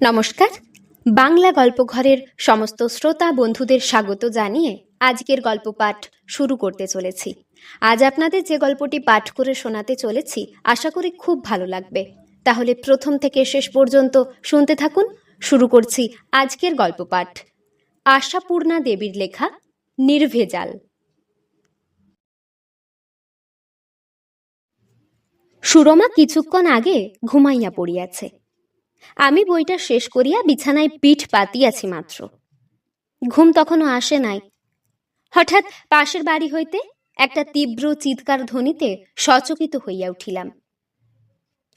নমস্কার। বাংলা গল্পঘরের সমস্ত শ্রোতা বন্ধুদের স্বাগত জানিয়ে আজকের গল্প পাঠ শুরু করতে চলেছি। আজ আপনাদের যে গল্পটি পাঠ করে শোনাতে চলেছি আশা করি খুব ভালো লাগবে। তাহলে প্রথম থেকে শেষ পর্যন্ত শুনতে থাকুন। শুরু করছি আজকের গল্প পাঠ। আশাপূর্ণা দেবীর লেখা নির্ভেজাল। সুরমা কিছুক্ষণ আগে ঘুমাইয়া পড়িয়াছে। আমি বইটা শেষ করিয়া বিছানায় পিঠ পাতিয়াছি মাত্র। ঘুম তখনও আসে নাই। হঠাৎ পাশের বাড়ি হইতে একটা তীব্র চিৎকার ধ্বনিতে সচকিত হইয়া উঠিলাম।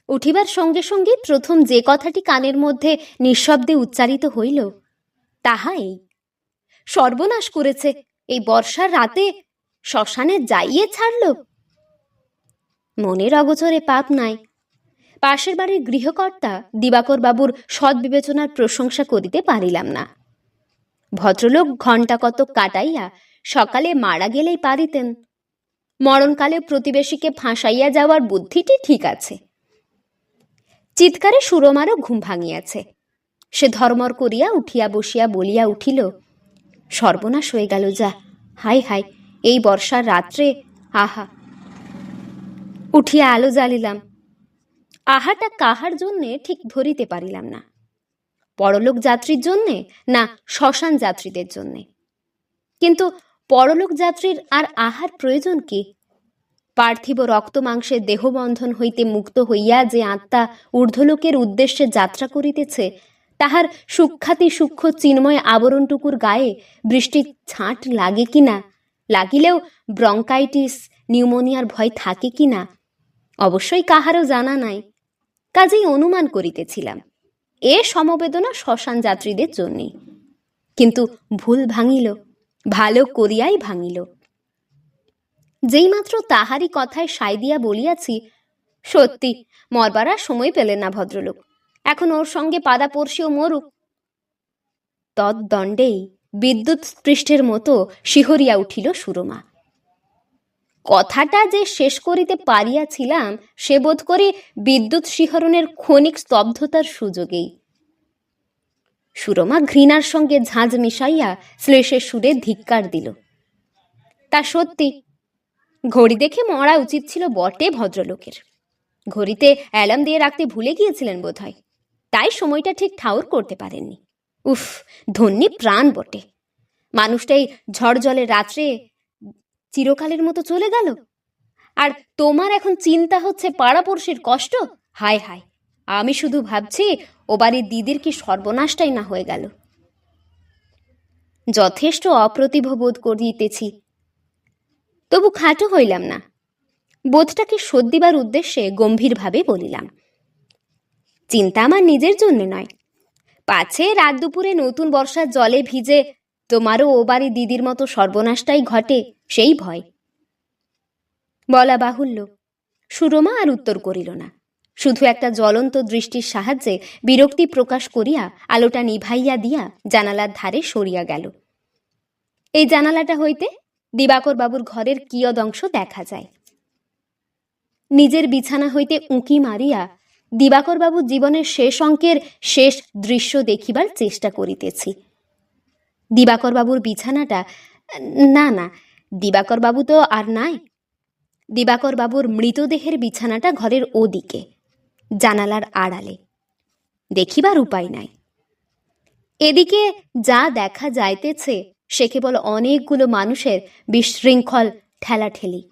উঠিবার সঙ্গে সঙ্গে প্রথম যে কথাটি কানের মধ্যে নিঃশব্দে উচ্চারিত হইল তাহা এই, সর্বনাশ করেছে, এই বর্ষার রাতে শ্মশানে যাইয়ে ছাড়ল। মনের অগোচরে পাপ নাই। পাশের বাড়ির গৃহকর্তা দিবাকর বাবুর সৎ বিবেচনার প্রশংসা করিতে পারিলাম না। ভদ্রলোক ঘণ্টা কতক কাটাইয়া সকালে মারা গেলেই পারিতেন। মরণকালে প্রতিবেশীকে ফাঁসাইয়া যাওয়ার বুদ্ধিটি ঠিক আছে। চিৎকারে সুরমারও ঘুম ভাঙিয়াছে। সে ধর্মর করিয়া উঠিয়া বসিয়া বলিয়া উঠিল, সর্বনাশ হয়ে গেল যা, হায় হায়, এই বর্ষার রাত্রে, আহা। উঠিয়া আলো জ্বালিলাম। আহাটা কাহার জন্যে ঠিক ধরিতে পারিলাম না। পরলোক যাত্রীর জন্যে না শ্মশান যাত্রীদের জন্যে। কিন্তু পরলোক যাত্রীর আর আহার প্রয়োজন কি? পার্থিব রক্ত মাংসের দেহবন্ধন হইতে মুক্ত হইয়া যে আত্মা ঊর্ধ্বলোকের উদ্দেশ্যে যাত্রা করিতেছে, তাহার সূক্ষাতি সূক্ষ্ম চিন্ময় আবরণটুকুর গায়ে বৃষ্টির ছাঁট লাগে কিনা, লাগিলেও ব্রঙ্কাইটিস নিউমোনিয়ার ভয় থাকে কিনা, অবশ্যই কাহারও জানা নাই। কাজেই অনুমান করিতেছিলাম এ সমবেদনা শ্মশান যাত্রীদের জন্যে। কিন্তু ভুল ভাঙিল, ভালো করিয়াই ভাঙিল। যেইমাত্র তাহারই কথায় সায় দিয়া বলিয়াছি, সত্যি মরবার আর সময় পেলেন না ভদ্রলোক, এখন ওর সঙ্গে পাদাপড়শিও মরুক, তদ্দণ্ডেই বিদ্যুৎ স্পৃষ্টের মতো শিহরিয়া উঠিল সুরমা। কথাটা যে শেষ করিতে পারিয়াছিলাম সে বোধ করি বিদ্যুৎ শিহরণের ক্ষণিক স্তব্ধতার সুযোগেই। সুরমা ঘৃণার সঙ্গে ঝাঁঝ মিশাইয়া শ্লেষের সুরে ধিক্কার দিল। তা সত্যি, ঘড়ি দেখে মরা উচিত ছিল বটে ভদ্রলোকের। ঘড়িতে অ্যালার্ম দিয়ে রাখতে ভুলে গিয়েছিলেন বোধহয়, তাই সময়টা ঠিক ঠাউর করতে পারেননি। উফ, ধন্যী প্রাণ বটে। মানুষটাই ঝড় জলের রাত্রে চিরকালের মতো চলে গেল, আর তোমার এখন চিন্তা হচ্ছে পাড়াপড়শির কষ্ট। হায় হায়, আমি শুধু ভাবছি ও বাড়ির দিদির কি সর্বনাশটাই না হয়ে গেল। যথেষ্ট অপ্রতিভ বোধ করিতেছি, তবু খাটো হইলাম না। বোধটাকে শোধ দিবার উদ্দেশ্যে গম্ভীরভাবে বলিলাম, চিন্তা আমার নিজের জন্য নয়, পাছে রাত দুপুরে নতুন বর্ষার জলে ভিজে তোমারও ও বাড়ি দিদির মতো সর্বনাশটাই ঘটে, সেই ভয়। বলা বাহুল্য, সুরমা আর উত্তর করিল না, শুধু একটা জ্বলন্ত দৃষ্টির সাহায্যে বিরক্তি প্রকাশ করিয়া আলোটা নিভাইয়া দিয়া জানালার ধারে সরিয়া গেল। এই জানালাটা হইতে দিবাকর বাবুর ঘরের কিয়দংশ দেখা যায়। নিজের বিছানা হইতে উঁকি মারিয়া দিবাকর বাবুর জীবনের শেষ অঙ্কের শেষ দৃশ্য দেখিবার চেষ্টা করিতেছি। দিবাকর বাবুর বিছানাটা, না না, দিবাকর বাবু তো আর নাই। দিবাকর বাবুর মৃতদেহের বিছানাটা ঘরের ওদিকে, জানালার আড়ালে, দেখিবার উপায় নাই। এদিকে যা দেখা যাইতেছে সে কেবল অনেকগুলো মানুষের বিশৃঙ্খল ঠেলাঠেলি,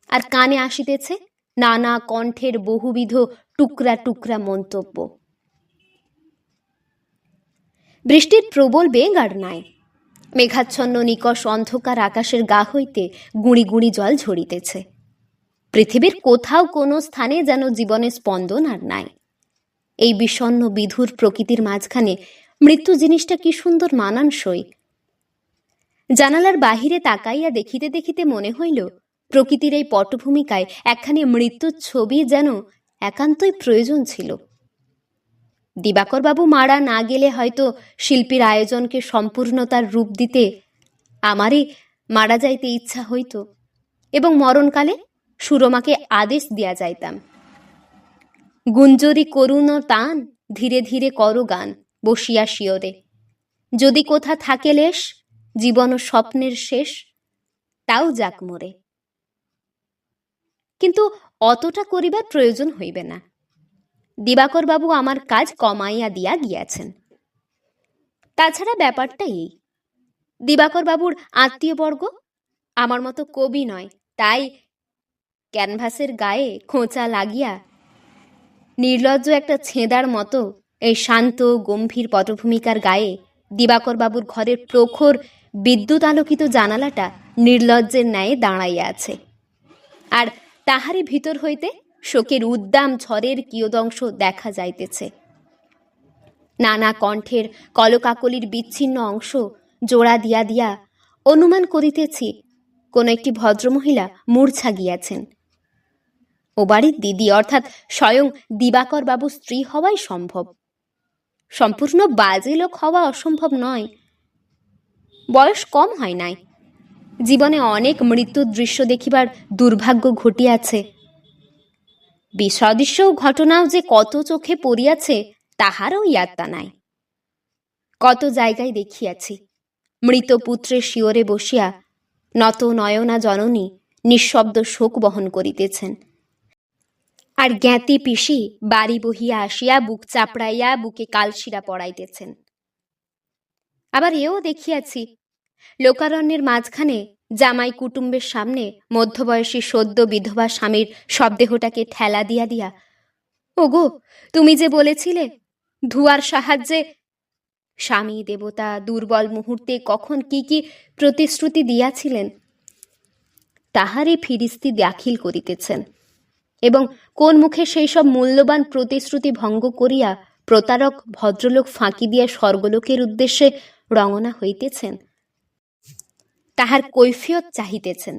আর কানে আসিতেছে নানা কণ্ঠের বহুবিধ টুকরা টুকরা মন্তব্য। বৃষ্টির প্রবল বেগ আর নাই। মেঘাচ্ছন্ন নিকষ অন্ধকার আকাশের গা হইতে গুঁড়ি গুঁড়ি জল ঝরিতেছে। পৃথিবীর কোথাও কোনো স্থানে যেন জীবনের স্পন্দন আর নাই। এই বিষণ্ণ বিধুর প্রকৃতির মাঝখানে মৃত্যু জিনিসটা কি সুন্দর মানানসই। জানালার বাহিরে তাকাইয়া দেখিতে দেখিতে মনে হইল প্রকৃতির এই পটভূমিকায় একখানি মৃত্যুর ছবি যেন একান্তই প্রয়োজন ছিল। দিবাকর বাবু মারা না গেলে হয়তো শিল্পীর আয়োজনকে সম্পূর্ণতার রূপ দিতে আমারই মারা যাইতে ইচ্ছা হইত, এবং মরণকালে সুরমাকে আদেশ দিয়া যাইতাম, গুঞ্জরি করুণ তান, ধীরে ধীরে করো গান, বসিয়া শিয়রে, যদি কোথা থাকে লেশ, জীবন ও স্বপ্নের শেষ, তাও যাক মোরে। কিন্তু অতটা করিবার প্রয়োজন হইবে না। দিবাকর বাবু আমার কাজ কমাইয়া দিয়া গিয়াছেন। তাছাড়া ব্যাপারটা এই, দিবাকর বাবুর আত্মীয়বর্গ আমার মতো কবি নয়, তাই ক্যানভাসের গায়ে খোঁচা লাগিয়া নির্লজ্জ একটা ছেঁদার মতো এই শান্ত গম্ভীর পটভূমিকার গায়ে দিবাকর বাবুর ঘরের প্রখর বিদ্যুৎ আলোকিত জানালাটা নির্লজ্জের ন্যায় দাঁড়াইয়া আছে, আর তাহারই ভিতর হইতে শোকের উদ্দাম ঝড়ের কিয়দংশ দেখা যাইতেছে। নানা কণ্ঠের কলকাকলির বিচ্ছিন্ন অংশ জোড়া দিয়া দিয়া অনুমান করিতেছি কোন একটি ভদ্রমহিলা মূর্ছা গিয়াছেন। ও বাড়ির দিদি অর্থাৎ স্বয়ং দিবাকর বাবু স্ত্রী হওয়াই সম্ভব, সম্পূর্ণ বাজে লোক হওয়া অসম্ভব নয়। বয়স কম হয় নাই, জীবনে অনেক মৃত্যুর দৃশ্য দেখিবার দুর্ভাগ্য ঘটিয়াছে। বিসদৃশ্য ঘটনাও যে কত চোখে পড়িয়াছে তাহারও ইয়াত্তা নাই। কত জায়গায় দেখিয়াছি মৃত পুত্রের শিয়রে বসিয়া নত নয়না জননী নিঃশব্দ শোক বহন করিতেছেন, আর জ্ঞাতি পিসি বাড়ি বহিয়া আসিয়া বুক চাপড়াইয়া বুকে কালশিরা পড়াইতেছেন। আবার এও দেখিয়াছি লোকারণ্যের মাঝখানে জামাই কুটুম্বের সামনে মধ্যবয়সী সদ্য বিধবা স্বামীর শবদেহটাকে ঠেলা দিয়া দিয়া, ওগো তুমি যে বলেছিলে ধুয়ার সাহায্যে, স্বামী দেবতা দুর্বল মুহূর্তে কখন কি কি প্রতিশ্রুতি দিয়াছিলেন তাহারই ফিরিস্তি দাখিল করিতেছেন, এবং কোন মুখে সেই সব মূল্যবান প্রতিশ্রুতি ভঙ্গ করিয়া প্রতারক ভদ্রলোক ফাঁকি দিয়া স্বর্গলোকের উদ্দেশ্যে রঙনা হইতেছেন তাহার কৈফিয়ত চাহিতেছেন।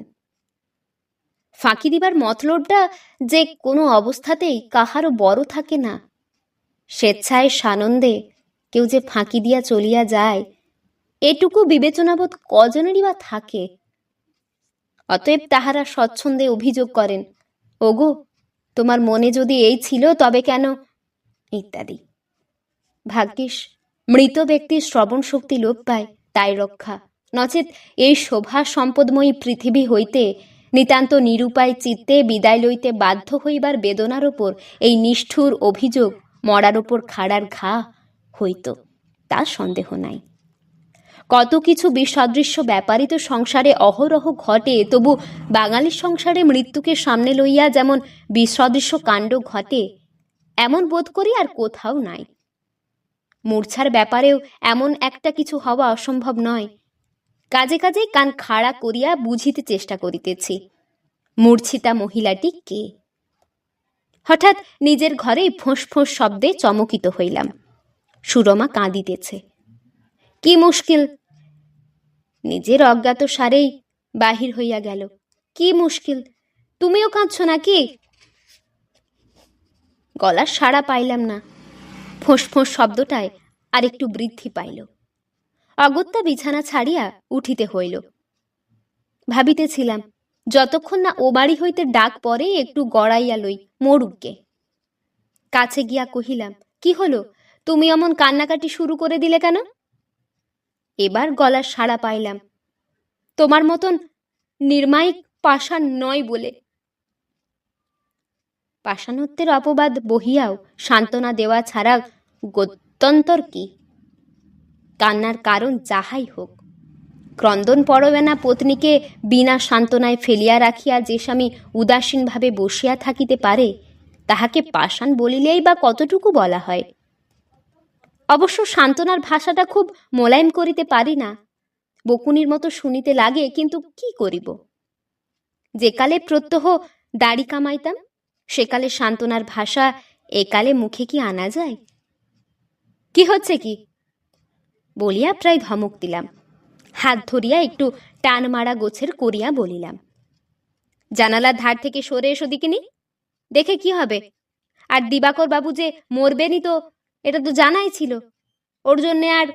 ফাঁকি দিবার মতলবটা যে কোনো অবস্থাতেই কাহারও বড় থাকে না, স্বেচ্ছায় সানন্দে কেউ যে ফাঁকি দিয়া চলিয়া যায় এটুকু বিবেচনাবোধ কজনেরই বা থাকে। অতএব তাহারা স্বচ্ছন্দে অভিযোগ করেন, ওগো তোমার মনে যদি এই ছিল তবে কেন, ইত্যাদি। ভাগ্যিস মৃত ব্যক্তির শ্রবণ শক্তি লোপ পায় তাই রক্ষা, নচেত এই শোভা সম্পদময়ী পৃথিবী হইতে নিতান্ত নিরুপায় চিত্তে বিদায় লইতে বাধ্য হইবার বেদনার ওপর এই নিষ্ঠুর অভিযোগ মরার ওপর খাড়ার ঘা হইত, তা সন্দেহ নাই। কত কিছু বিসদৃশ্য ব্যাপারই তো সংসারে অহরহ ঘটে, তবু বাঙালির সংসারে মৃত্যুকে সামনে লইয়া যেমন বিসদৃশ্য কাণ্ড ঘটে এমন বোধ করি আর কোথাও নাই। মূর্ছার ব্যাপারেও এমন একটা কিছু হওয়া অসম্ভব নয়। কাজে কাজেই কান খাড়া করিয়া বুঝিতে চেষ্টা করিতেছি মূর্ছিতা মহিলাটি কে। হঠাৎ নিজের ঘরেই ফোঁস ফোঁস শব্দে চমকিত হইলাম। সুরমা কাঁদিতেছে। কি মুশকিল! নিজের অজ্ঞাত সারেই বাহির হইয়া গেল, কি মুশকিল, তুমিও কাঁদছ নাকি? গলার সাড়া পাইলাম না। ফোঁস ফোঁস শব্দটায় আর একটু বৃদ্ধি পাইল। অগত্যা বিছানা ছাড়িয়া উঠিতে হইল। ভাবিতেছিলাম যতক্ষণ না ও বাড়ি হইতে ডাক পরে একটু গড়াইয়া লই, মরুককে। কাছে গিয়া কহিলাম, কি হলো, তুমি অমন কান্নাকাটি শুরু করে দিলে কেন? এবার গলার সাড়া পাইলাম, তোমার মতন নির্মায়িক পাষাণ নয় বলে। পাষাণত্বের অপবাদ বহিয়াও সান্ত্বনা দেওয়া ছাড়া গত্যন্তর কি? কান্নার কারণ যাহাই হোক, ক্রন্দন পড়বে না পত্নীকে বিনা সান্ত্বনায় ফেলিয়া রাখিয়া যে স্বামী উদাসীনভাবে বসিয়া থাকিতে পারে তাহাকে পাষাণ বলিলেই বা কতটুকু বলা হয়। অবশ্য সান্ত্বনার ভাষাটা খুব মোলায়েম করিতে পারি না, বকুনির মতো শুনিতে লাগে, কিন্তু কি করিব? যেকালে প্রত্যহ দাড়ি কামাইতাম সেকালে সান্ত্বনার ভাষা একালে মুখে কি আনা যায়? কি হচ্ছে কি বলিয়া প্রায় ধমক দিলাম। হাত ধরিয়া একটু টান মারা গোছের করিয়া বলিলাম, জানালার ধার থেকে সরে এসো দিকিনি, দেখে কি হবে? আর দিবাকর বাবু যে মরবেনই তো এটা তো জানাই ছিল, ওর জন্যে আর।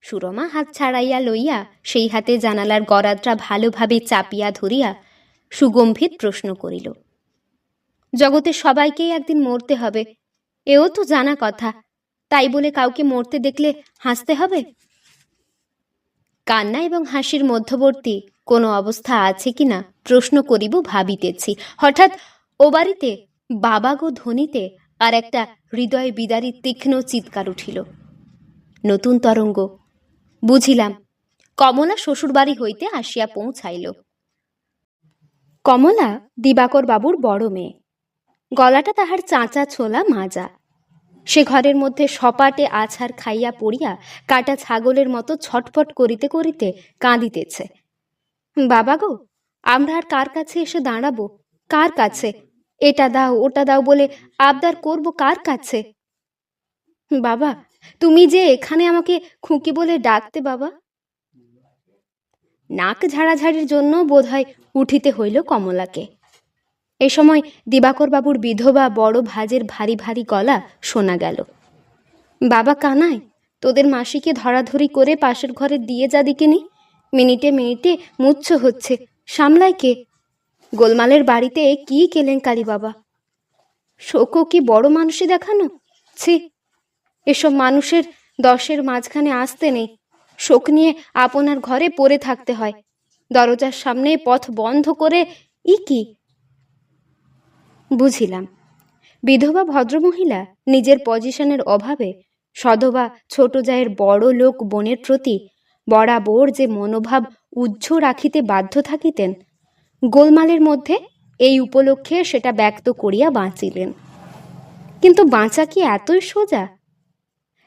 সুরমা হাত ছাড়াইয়া লইয়া সেই হাতে জানালার গরাদটা ভালোভাবে চাপিয়া ধরিয়া সুগম্ভীর প্রশ্ন করিল, জগতে সবাইকেই একদিন মরতে হবে, এও তো জানা কথা, তাই বলে কাউকে মরতে দেখলে হাসতে হবে? কান্না এবং হাসির মধ্যবর্তী কোনো অবস্থা আছে কিনা প্রশ্ন করিব ভাবিতেছি, হঠাৎ ও বাড়িতে বাবা গো ধ্বনিতে আর একটা হৃদয় বিদারী তীক্ষ্ণ চিৎকার উঠিল। নতুন তরঙ্গ। বুঝিলাম কমলা শ্বশুরবাড়ি হইতে আসিয়া পৌঁছাইল। কমলা দিবাকর বাবুর বড় মেয়ে। গলাটা তাহার চাঁচা ছোলা মাজা। সে ঘরের মধ্যে সপাটে আছাড় খাইয়া পড়িয়া কাটা ছাগলের মতো ছটফট করিতে করিতে কাঁদিতেছে। বাবা গো, আমরা আর কার কাছে এসে দাঁড়াবো? কার কাছে? এটা দাও ওটা দাও বলে আবদার করব কার কাছে? বাবা, তুমি যে এখানে আমাকে খুকি বলে ডাকতে বাবা। নাক ঝাড়াঝাড়ির জন্য বোধহয় উঠিতে হইল কমলাকে। এ সময় দিবাকর বাবুর বিধবা বড় ভাজের ভারী ভারী গলা শোনা গেল। বাবা কানাই, তোদের মাসিকে ধরাধরি করে পাশের ঘরে দিয়ে যা দিকেনি। মিনিটে মিনিটে মুচ্ছ হচ্ছে, সামলায় কে? গোলমালের বাড়িতে কি কেলেঙ্কারি বাবা! শোকও কি বড় মানুষই দেখানো? ছি, এসব মানুষের দশের মাঝখানে আসতে নেই। শোক নিয়ে আপনার ঘরে পড়ে থাকতে হয়। দরজার সামনে পথ বন্ধ করে কি? বুঝিলাম বিধবা ভদ্রমহিলা নিজের পজিশনের অভাবে সধবা ছোট জায়ের বড় লোক বোনের প্রতি বরাবর যে মনোভাব উজ্জ্ব রাখিতে বাধ্য থাকিতেন, গোলমালের মধ্যে এই উপলক্ষে সেটা ব্যক্ত করিয়া বাঁচিলেন। কিন্তু বাঁচা কি এতই সোজা?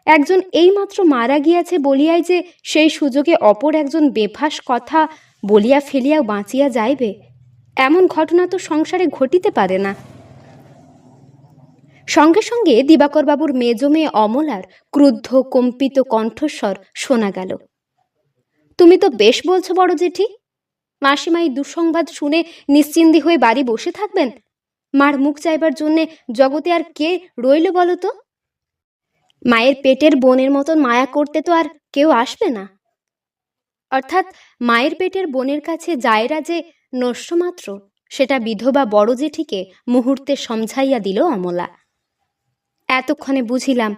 একজন এইমাত্র মারা গিয়াছে বলিয়াই যে সেই সুযোগে অপর একজন বেফাস কথা বলিয়া ফেলিয়া বাঁচিয়া যাইবে, এমন ঘটনা তো সংসারে ঘটিতে পারে না। সঙ্গে সঙ্গে দিবাকর বাবুর মেজ মেয়ে অমলার ক্রুদ্ধ কম্পিত কণ্ঠস্বর শোনা গেল। তুমি তো বেশ বলছো বড় জেঠি। মাসিমাই দুঃসংবাদ শুনে নিশ্চিন্দি হয়ে বাড়ি বসে থাকবেন? মার মুখ চাইবার জন্যে জগতে আর কে রইল বলো তো? মায়ের পেটের বোনের মতন মায়া করতে তো আর কেউ আসবে না। অর্থাৎ মায়ের পেটের বোনের কাছে জায়রা যে নস্যমাত্র, সেটা বিধবা বড় জেঠিকে মুহূর্তে সমঝাইয়া দিল অমলা। এতক্ষণে বুঝিলাম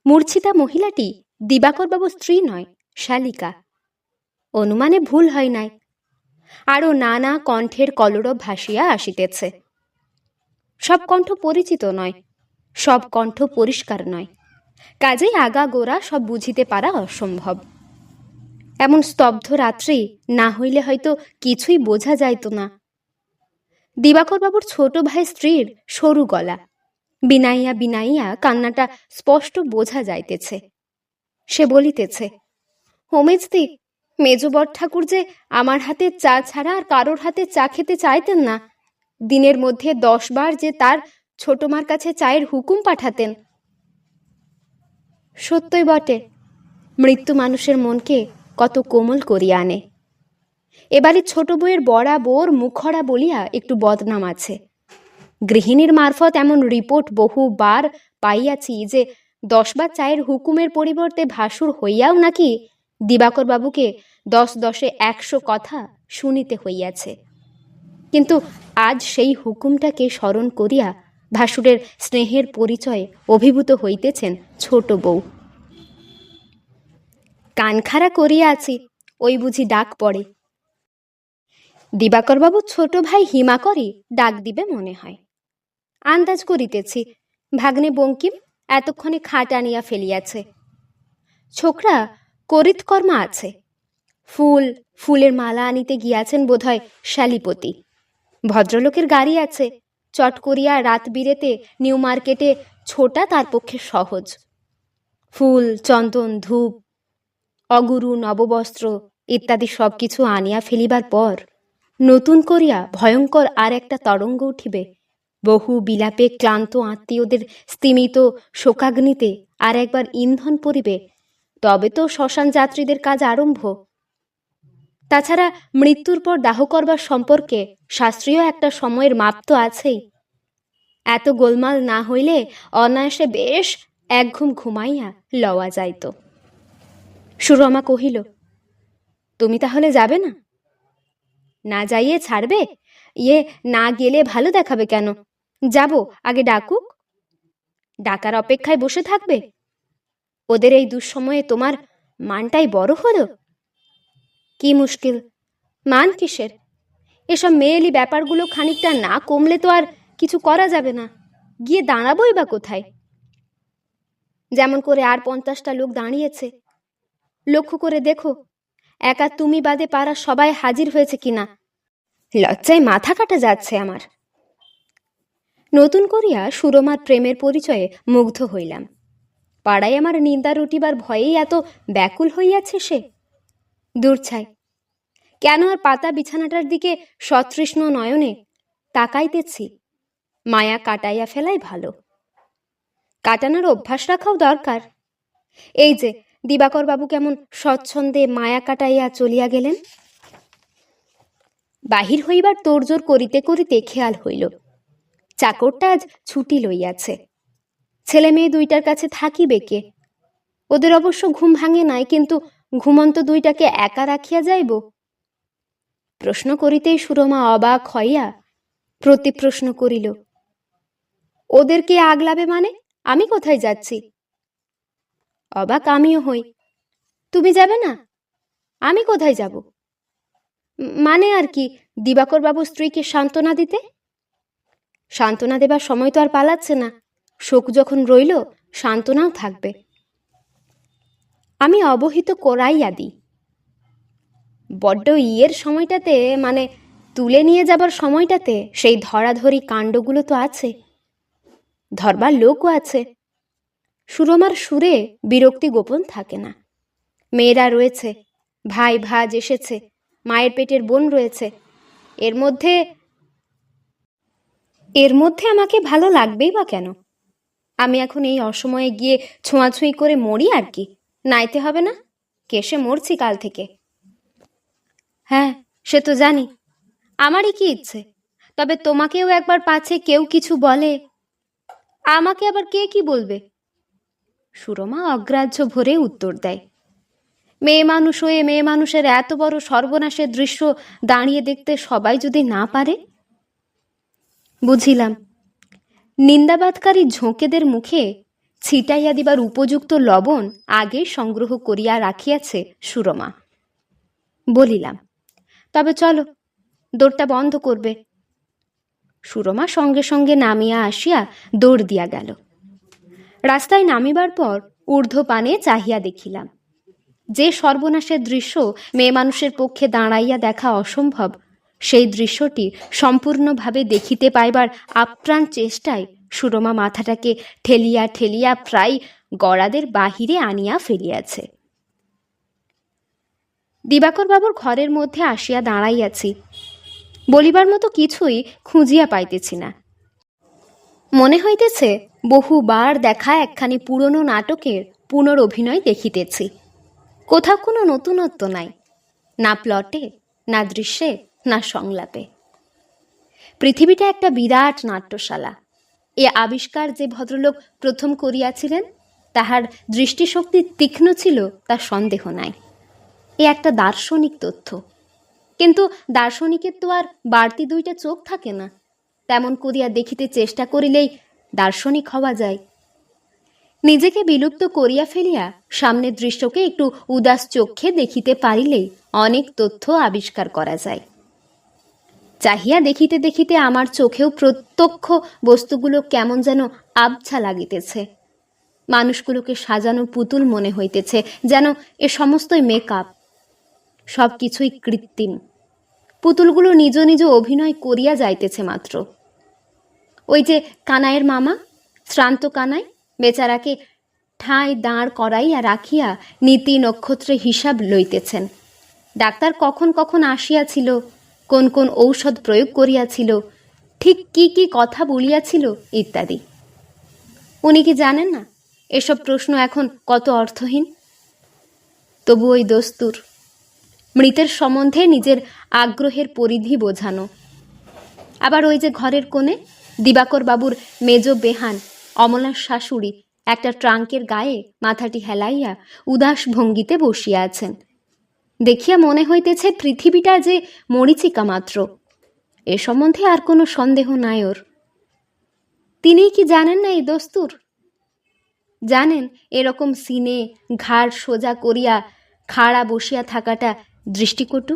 মূর্ছিতা মহিলাটি দিবাকরবাবুর স্ত্রী নয়, শালিকা। অনুমানে ভুল হয় নাই। আরও নানা কণ্ঠের কলরব ভাসিয়া আসিতেছে। সব কণ্ঠ পরিচিত নয়, সব কণ্ঠ পরিষ্কার নয়, কাজেই আগাগোড়া সব বুঝিতে পারা অসম্ভব। এমন স্তব্ধ রাত্রি না হইলে হয়তো কিছুই বোঝা যাইত না। দিবাকরবাবুর ছোট ভাই স্ত্রীর সরু গলা, বিনাইয়া বিনাইয়া কান্নাটা স্পষ্ট বোঝা যাইতেছে। সে বলিতেছে, হোমেজদি, মেজবর ঠাকুর যে আমার হাতে চা ছাড়া আর কারোর হাতে চা খেতে চাইতেন না। দিনের মধ্যে 10 বার যে তার ছোট মার কাছে চায়ের হুকুম পাঠাতেন। সত্যই বটে, মৃত্যু মানুষের মনকে কত কোমল করিয়া আনে। এবারে ছোট বউয়ের বরাবর মুখরা বলিয়া একটু বদনাম আছে। গৃহিণীর মারফত এমন রিপোর্ট বহুবার পাইয়াছি যে 10 বার চায়ের হুকুমের পরিবর্তে ভাসুর হইয়াও নাকি দিবাকর বাবুকে 10 100 কথা শুনিতে হইয়াছে। কিন্তু আজ সেই হুকুমটাকে স্মরণ করিয়া ভাসুরের স্নেহের পরিচয়ে অভিভূত হইতেছেন ছোট বউ। কানখাড়া করিয়া আছি, ওই বুঝি ডাক পড়ে। দিবাকরবাবু ছোট ভাই হিমাকরই ডাক দিবে মনে হয়। আন্দাজ করিতেছি ভাগ্নে বঙ্কিম এতক্ষণে খাট আনিয়া ফেলিয়াছে। ছোকরা করিতকর্মা আছে। ফুলের মালা আনিতে গিয়াছেন বোধহয় শালিপতি। ভদ্রলোকের গাড়ি আছে, চট করিয়া রাত বিরেতে নিউ মার্কেটে ছোটা তার পক্ষে সহজ। ফুল, চন্দন, ধূপ, অগুরু, নববস্ত্র ইত্যাদি সব কিছু আনিয়া ফেলিবার পর নতুন করিয়া ভয়ঙ্কর আর একটা তরঙ্গ উঠিবে। বহু বিলাপে ক্লান্ত আত্মীয়দের স্তিমিত শোকাগ্নিতে আর একবার ইন্ধন পড়িবে, তবে তো শ্মশান যাত্রীদের কাজ আরম্ভ। তাছাড়া মৃত্যুর পর দাহ করবার সম্পর্কে শাস্ত্রীয় একটা সময়ের মাপ তো আছেই। এত গোলমাল না হইলে অনায়াসে বেশ এক ঘুম ঘুমাইয়া লওয়া যাইত। সুরমা কহিল, তুমি তাহলে যাবে না? না যাইয়ে ছাড়বে? না গেলে ভালো দেখাবে কেন? যাব, আগে ডাকুক। ডাকার অপেক্ষায় বসে থাকবে? ওদের এই দুঃসময়ে তোমার মানটাই বড় হলো। কি মুশকিল? মান কিসের? এসব মেয়েলি ব্যাপারগুলো খানিকটা না কমলে তো আর কিছু করা যাবে না। গিয়ে দাঁড়াবোই বা কোথায়? যেমন করে আর 50টা লোক দাঁড়িয়েছে, লক্ষ্য করে দেখো একা তুমি বাদে পাড়া সবাই হাজির হয়েছে কিনা। লজ্জায় মাথা কাটা যাচ্ছে আমার। নতুন করিয়া সুরমার প্রেমের পরিচয়ে মুগ্ধ হইলাম। পাড়ায় আমার নিন্দা রুটিবার ভয়েই এত ব্যাকুল হইয়াছে সে। দূর ছাই, কেন আর পাতা বিছানাটার দিকে সতৃষ্ণ নয়নে তাকাইতেছি? মায়া কাটাইয়া ফেলাই ভালো। কাটানোর অভ্যাস রাখাও দরকার। এই যে দিবাকর বাবু কেমন স্বচ্ছন্দে মায়া কাটাইয়া চলিয়া গেলেন। বাহির হইবার তোড়জোড় করিতে করিতে খেয়াল হইল চাকরটা আজ ছুটি লইয়াছে। ছেলে মেয়ে দুইটার কাছে থাকিবে কে? ওদের অবশ্য ঘুম ভাঙে নাই, কিন্তু ঘুমন্ত দুইটাকে একা রাখিয়া যাইব? প্রশ্ন করিতেই সুরমা অবাক হইয়া প্রতি প্রশ্ন করিল, ওদেরকে আগলাবে মানে? আমি কোথায় যাচ্ছি? অবাক আমিও হই। তুমি যাবে না? আমি কোথায় যাব? মানে আর কি, দিবাকর বাবু স্ত্রীকে সান্ত্বনা দিতে। সান্ত্বনা দেবার সময় তো আর পালাচ্ছে না। শোক যখন রইল, সান্ত্বনাও থাকবে। আমি অবহিত করাইয়া দিই। বড্ড ইয়ের সময়টাতে, মানে তুলে নিয়ে যাবার সময়টাতে সেই ধরাধরি কাণ্ডগুলো তো আছে, ধরবার লোকও আছে। সুরমার সুরে বিরক্তি গোপন থাকে না। মেয়েরা রয়েছে, ভাই ভাজ এসেছে, মায়ের পেটের বোন রয়েছে। এর মধ্যে আমাকে ভালো লাগবেই বা কেন? আমি এখন এই অসময়ে গিয়ে ছোঁয়াছুঁই করে মরি আর কি? নাইতে হবে না? কেসে মরছি কাল থেকে। হ্যাঁ, সে তো জানি। আমারই কি ইচ্ছে, তবে তোমাকেও একবার পাছে কেউ কিছু বলে। আমাকে আবার কে কি বলবে? সুরমা অগ্রাহ্য ভরে উত্তর দেয়। মেয়ে মানুষ হয়ে মেয়ে মানুষের এত বড় সর্বনাশের দৃশ্য দাঁড়িয়ে দেখতে সবাই যদি না পারে। বুঝিলাম, নিন্দাবাদকারী ঝোঁকেদের মুখে ছিটাইয়া দিবার উপযুক্ত লবণ আগে সংগ্রহ করিয়া রাখিয়াছে সুরমা। বলিলাম, তবে চলো, দৌড়টা বন্ধ করবে। সুরমা সঙ্গে সঙ্গে নামিয়া আসিয়া দৌড় দিয়া গেল। রাস্তায় নামিবার পর ঊর্ধ্বপানে চাহিয়া দেখিলাম, যে সর্বনাশের দৃশ্য মেয়ে মানুষের পক্ষে দাঁড়াইয়া দেখা অসম্ভব, সেই দৃশ্যটি সম্পূর্ণভাবে দেখিতে পাইবার আপ্রাণ চেষ্টায় সুরমা মাথাটাকে ঠেলিয়া ঠেলিয়া প্রায় গড়াদের বাহিরে আনিয়া ফেলিয়াছে। দিবাকর বাবুর ঘরের মধ্যে আসিয়া দাঁড়াইয়াছি। বলিবার মতো কিছুই খুঁজিয়া পাইতেছি না। মনে হইতেছে বহুবার দেখা একখানি পুরনো নাটকের পুনরঅভিনয় দেখিতেছি। কোথাও কোনো নতুনত্ব নাই, না প্লটে, না দৃশ্যে, না সংলাপে। পৃথিবীটা একটা বিরাট নাট্যশালা। এ আবিষ্কার যে ভদ্রলোক প্রথম করিয়াছিলেন, তাহার দৃষ্টিশক্তি তীক্ষ্ণ ছিল, তার সন্দেহ নাই। এ একটা দার্শনিক তথ্য। কিন্তু দার্শনিকের তো আর বাড়তি দুইটা চোখ থাকে না। তেমন করিয়া দেখিতে চেষ্টা করিলেই দার্শনিক হওয়া যায়। নিজেকে বিলুপ্ত করিয়া ফেলিয়া সামনের দৃশ্যকে একটু উদাস চক্ষে দেখিতে পারিলেই অনেক তথ্য আবিষ্কার করা যায়। চাহিয়া দেখিতে দেখিতে আমার চোখেও প্রত্যক্ষ বস্তুগুলো কেমন যেন আবছা লাগিতেছে। মানুষগুলোকে সাজানো পুতুল মনে হইতেছে, যেন এ সমস্তই মেকআপ, সব কিছুই কৃত্রিম। পুতুলগুলো নিজ নিজ অভিনয় করিয়া যাইতেছে মাত্র। ওই যে কানাইয়ের মামা, শ্রান্ত কানাই, বেচারাকে ঠাঁই দাঁড় করাইয়া রাখিয়া নীতি নক্ষত্রে হিসাব লইতেছেন। ডাক্তার কখন কখন আসিয়াছিল, কোন কোন ঔষধ প্রয়োগ করিয়াছিল, ঠিক কি কি কথা বলিয়াছিল ইত্যাদি। উনি কি জানেন না এসব প্রশ্ন এখন কত অর্থহীন? তবু ওই দস্তুর মৃতের সম্বন্ধে নিজের আগ্রহের পরিধি বোঝানো। আবার ওই যে ঘরের কোণে দিবাকর বাবুর মেজ বেহান অমলার শাশুড়ি একটা ট্রাঙ্কের গায়ে মাথাটি হেলাইয়া উদাস ভঙ্গিতে বসিয়া আছেন। দেখিয়া মনে হইতেছে পৃথিবীটা যে মরীচিকা মাত্র। এ সম্বন্ধে আর কোনো সন্দেহ নাই ওর। তিনিই কি জানেন না এই দস্তুর? জানেন, এরকম সিনে ঘাড় সোজা করিয়া খাড়া বসিয়া থাকাটা দৃষ্টিকটু।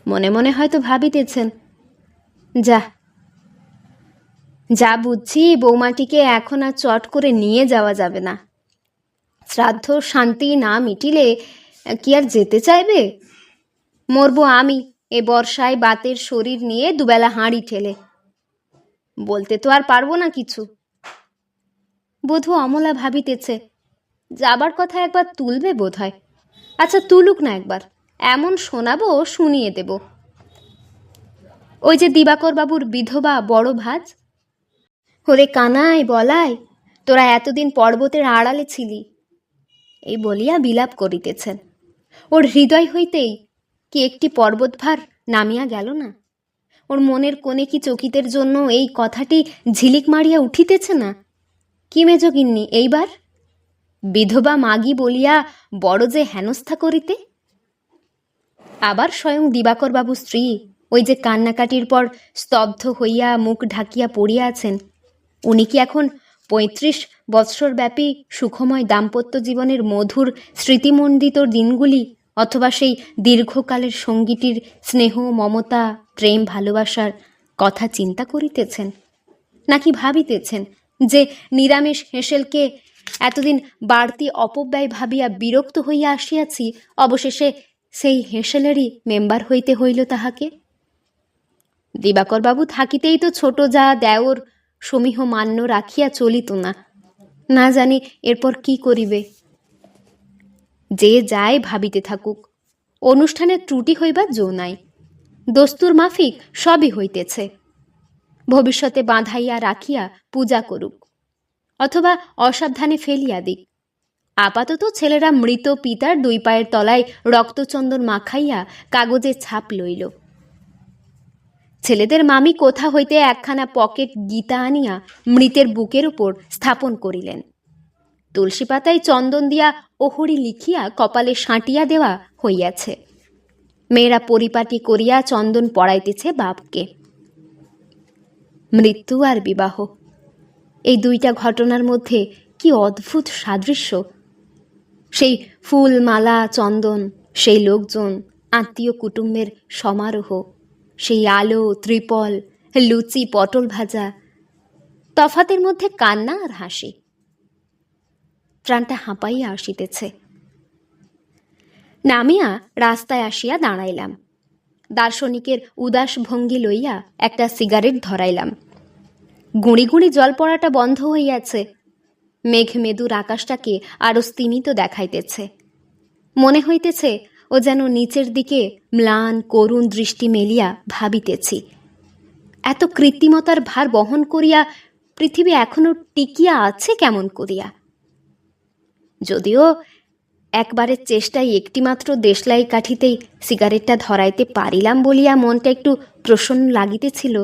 মনে মনে হয়তো ভাবিতেছেন, যা যা বুঝছি বৌমাটিকে এখন আর চট করে নিয়ে যাওয়া যাবে না। শ্রাদ্ধ শান্তি না মিটিলে কি আর যেতে চাইবে? মরবো আমি এ বর্ষায় বাতের শরীর নিয়ে দুবেলা হাঁড়ি ঠেলে। বলতে তো আর পারবো না কিছু। বধূ অমলা ভাবিতেছে, যাবার কথা একবার তুলবে বোধ হয়। আচ্ছা তুলুক না একবার, এমন শোনাবো শুনিয়ে দেব। ওই যে দিবাকর বাবুর বিধবা বড় ভাজ, ওরে কানাই বলাই, তোরা এতদিন পর্বতের আড়ালে ছিলি, এই বলিয়া বিলাপ করিতেছেন। ওর হৃদয় হইতেই কি একটি পর্বতভার নামিয়া গেল না? ওর মনের কোণে কি চকিতের জন্য এই কথাটি ঝিলিক মারিয়া উঠিতেছে না? কি মেজগিন্নি এইবার বিধবা মাগি বলিয়া বড় যে হেনস্থা করিতে? আবার স্বয়ং দিবাকর বাবু স্ত্রী ওই যে কান্নাকাটির পর স্তব্ধ হইয়া মুখ ঢাকিয়া পড়িয়া আছেন, উনি কি এখন ৩৫ বৎসর ব্যাপী সুখময় দাম্পত্য জীবনের মধুর স্মৃতিমণ্ডিত দিনগুলি অথবা সেই দীর্ঘকালের সঙ্গীটির স্নেহ মমতা প্রেম ভালোবাসার কথা চিন্তা করিতেছেন? নাকি ভাবিতেছেন যে নিরামিষ হেঁসেলকে এতদিন বাড়তি অপব্যয় ভাবিয়া বিরক্ত হইয়া আসিয়াছি, অবশেষে সেই হেঁসেলেরই মেম্বার হইতে হইল তাহাকে? দিবাকরবাবু থাকিতেই তো ছোট যা দেওর সমীহ মান্য রাখিয়া চলিত না। না জানি এরপর কি করিবে। যে যায় ভাবিতে থাকুক, অনুষ্ঠানের ত্রুটি হইবার জো নাই। দস্তুর মাফিক সবই হইতেছে। ভবিষ্যতে বাঁধাইয়া রাখিয়া পূজা করুক, অথবা অসাবধানে ফেলিয়া দিক। আপাতত ছেলেরা মৃত পিতার 2 পায়ের তলায় রক্তচন্দন মাখাইয়া কাগজে ছাপ লইল। ছেলেদের মামি কোথা হইতে একখানা পকেট গীতা আনিয়া মৃতের বুকের উপর স্থাপন করিলেন। তুলসী পাতায় চন্দন দিয়া ওহরি লিখিয়া কপালে সাঁটিয়া দেওয়া হইয়াছে। মেয়েরা পরিপাটি করিয়া চন্দন পড়াইতেছে বাপকে। মৃত্যু আর বিবাহ, এই 2টা ঘটনার মধ্যে কি অদ্ভুত সাদৃশ্য! সেই ফুল মালা চন্দন, সেই লোকজন, আত্মীয় কুটুম্বের সমারোহ, সেই আলো ত্রিপল, লুচি পটল ভাজা, তফাতের মধ্যে কান্না আর হাসি। প্রাণটা হাঁপাইয়া আসিতেছে। নামিয়া রাস্তায় আসিয়া দাঁড়াইলাম। দার্শনিকের উদাস ভঙ্গি লইয়া একটা সিগারেট ধরাইলাম। গুঁড়ি গুঁড়ি জল পড়াটা বন্ধ হইয়াছে। মেঘমেদুর আকাশটাকে আরো স্তিমিত দেখাইতেছে। মনে হইতেছে ও যেন নিচের দিকে ম্লান করুণ দৃষ্টি মেলিয়া ভাবিতেছি, এত কৃত্রিমতার ভার বহন করিয়া পৃথিবী এখনো টিকিয়া আছে কেমন করিয়া? যদিও একবারের চেষ্টায় একটিমাত্র দেশলাই কাঠিতেই সিগারেটটা ধরাইতে পারিলাম বলিয়া মনটা একটু প্রসন্ন লাগিতেছিল,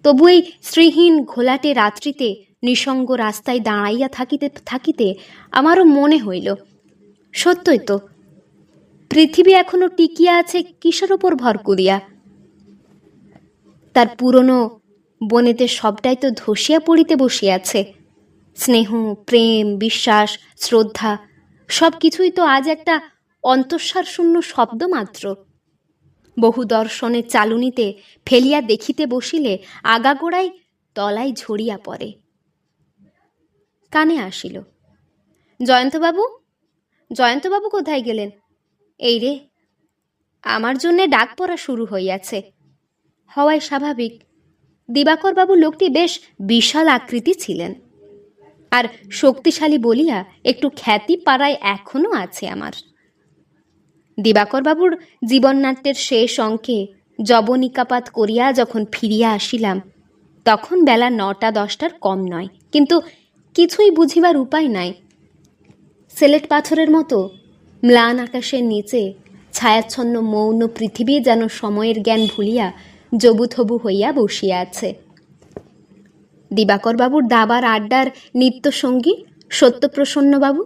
তবু এই শ্রীহীন ঘোলাটে রাত্রিতে নিঃসঙ্গ রাস্তায় দাঁড়াইয়া থাকিতে থাকিতে আমারও মনে হইল, সত্যই তো, পৃথিবী এখনো টিকিয়া আছে কিসের ওপর ভর করিয়া? তার পুরনো বনেতে সবটাই তো ধসিয়া পড়িতে বসিয়াছে। স্নেহ, প্রেম, বিশ্বাস, শ্রদ্ধা সব কিছুই তো আজ একটা অন্তঃসার শূন্য শব্দ মাত্র। বহু দর্শনের চালুনিতে ফেলিয়া দেখিতে বসিলে আগাগোড়াই তলায় ঝরিয়া পড়ে। কানে আসিল, জয়ন্তবাবু, জয়ন্তবাবু কোথায় গেলেন? এই রে, আমার জন্যে ডাক পড়া শুরু হইয়াছে। হওয়াই স্বাভাবিক। দিবাকরবাবু লোকটি বেশ বিশাল আকৃতি ছিলেন, আর শক্তিশালী বলিয়া একটু খ্যাতি পাড়ায় এখনো আছে আমার। দিবাকরবাবুর জীবননাট্যের শেষ অঙ্কে যবনিকাপাত করিয়া যখন ফিরিয়া আসিলাম, তখন বেলা 9টা-10টার কম নয়, কিন্তু কিছুই বুঝিবার উপায় নাই। সেলেট পাথরের মতো ম্লান আকাশের নিচে ছায়াচ্ছন্ন মৌন পৃথিবী যেন সময়ের জ্ঞান ভুলিয়া জবুথবু হইয়া বসিয়া আছে। দিবাকরবাবুর দাবার আড্ডার নিত্যসঙ্গী সত্যপ্রসন্নবাবু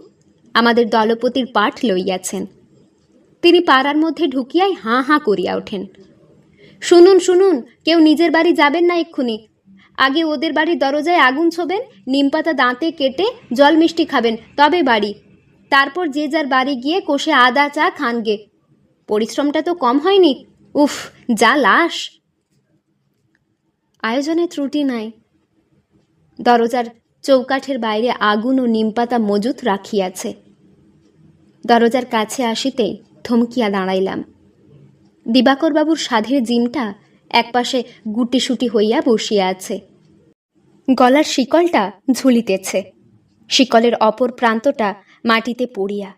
আমাদের দলপতির পাঠ লইয়াছেন। তিনি পাড়ার মধ্যে ঢুকিয়াই হাঁ হাঁ করিয়া ওঠেন, শুনুন শুনুন, কেউ নিজের বাড়ি যাবেন না এক্ষুনি, আগে ওদের বাড়ির দরজায় আগুন ছোবেন, নিমপাতা দাঁতে কেটে জল মিষ্টি খাবেন, তবে বাড়ি। তারপর যে যার বাড়ি গিয়ে কষে আদা চা খানগে। পরিশ্রমটা তো কম হয়নি। উফ, যা লাশ। আয়োজনে ত্রুটি নাই। দরজার চৌকাঠের বাইরে আগুন ও নিমপাতা মজুত রাখিয়াছে। দরজার কাছে আসিতেই থমকিয়া দাঁড়াইলাম। দিবাকরবাবুর সাধের জিমটা একপাশে গুটিসুটি হইয়া বসিয়া আছে। গলার শিকলটা ঝুলিতেছে, শিকলের অপর প্রান্তটা মাটিতে পড়িয়া,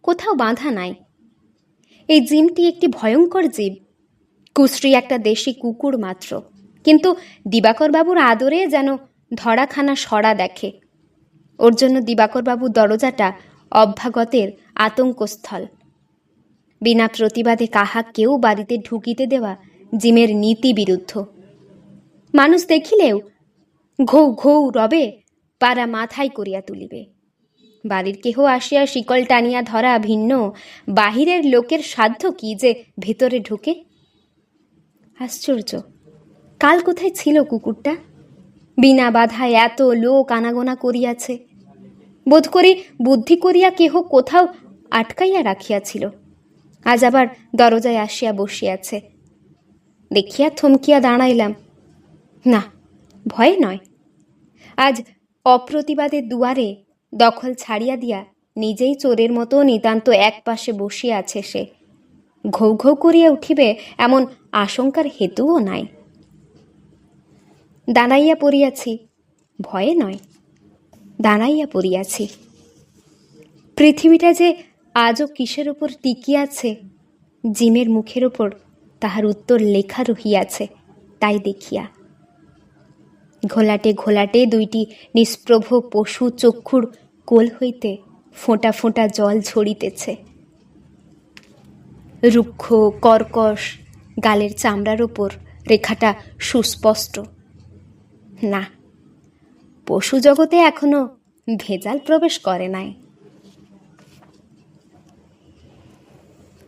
কোথাও বাঁধা নাই। এই জিমটি একটি ভয়ঙ্কর জীব, কুশ্রী একটা দেশি কুকুর মাত্র, কিন্তু দিবাকরবাবুর আদরে যেন ধরাখানা সরা দেখে। ওর জন্য দিবাকরবাবুর দরজাটা অভ্যাগতের আতঙ্কস্থল। বিনা প্রতিবাদে কাহা কেউ বাড়িতে ঢুকিতে দেওয়া জিমের নীতি বিরুদ্ধ। মানুষ দেখিলেও ঘৌ ঘৌ রবে পাড়া মাথায় করিয়া তুলিবে। বাড়ির কেহ আসিয়া শিকল টানিয়া ধরা ভিন্ন, বাহিরের লোকের সাধ্য কি যে ভেতরে ঢুকে? আশ্চর্য, কাল কোথায় ছিল কুকুরটা? বিনা বাধায় এত লোক আনাগোনা করিয়াছে, বোধ করি বুদ্ধি করিয়া কেহ কোথাও আটকাইয়া রাখিয়াছিল। আজ আবার দরজায় আসিয়া বসিয়াছে। দেখিয়া থমকিয়া দাঁড়াইলাম। না, ভয় নয়। আজ অপ্রতিবাদের দুয়ারে দখল ছাড়িয়া দিয়া নিজেই চোরের মতো নিতান্ত এক পাশে বসিয়া আছে সে। ঘৌ ঘৌ করিয়া উঠিবে এমন আশঙ্কার হেতুও নাই। দাঁড়াইয়া পড়িয়াছি, ভয়ে নয়, দাঁড়াইয়া পড়িয়াছি। পৃথিবীটা যে আজও কিসের ওপর টিকিয়াছে, জিমের মুখের ওপর তাহার উত্তর লেখা রহিয়াছে তাই দেখিয়া। ঘোলাটে ঘোলাটে দুইটি নিষ্প্রভ পশু চক্ষুর কোল হইতে ফোঁটা ফোঁটা জল ঝরিতেছে। রুক্ষ কর্কশ গালের চামড়ার ওপর রেখাটা সুস্পষ্ট। না, পশু জগতে এখনো ভেজাল প্রবেশ করে নাই।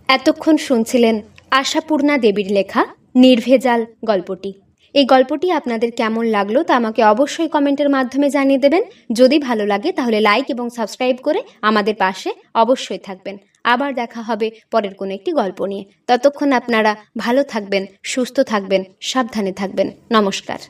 এতক্ষণ শুনছিলেন আশাপূর্ণা দেবীর লেখা নির্ভেজাল গল্পটি। এই গল্পটি আপনাদের কেমন লাগলো তা আমাকে অবশ্যই কমেন্টের মাধ্যমে জানিয়ে দেবেন। যদি ভালো লাগে তাহলে লাইক এবং সাবস্ক্রাইব করে আমাদের পাশে অবশ্যই থাকবেন। আবার দেখা হবে পরের কোনো একটি গল্প নিয়ে। ততক্ষণ আপনারা ভালো থাকবেন, সুস্থ থাকবেন, সাবধানে থাকবেন। নমস্কার।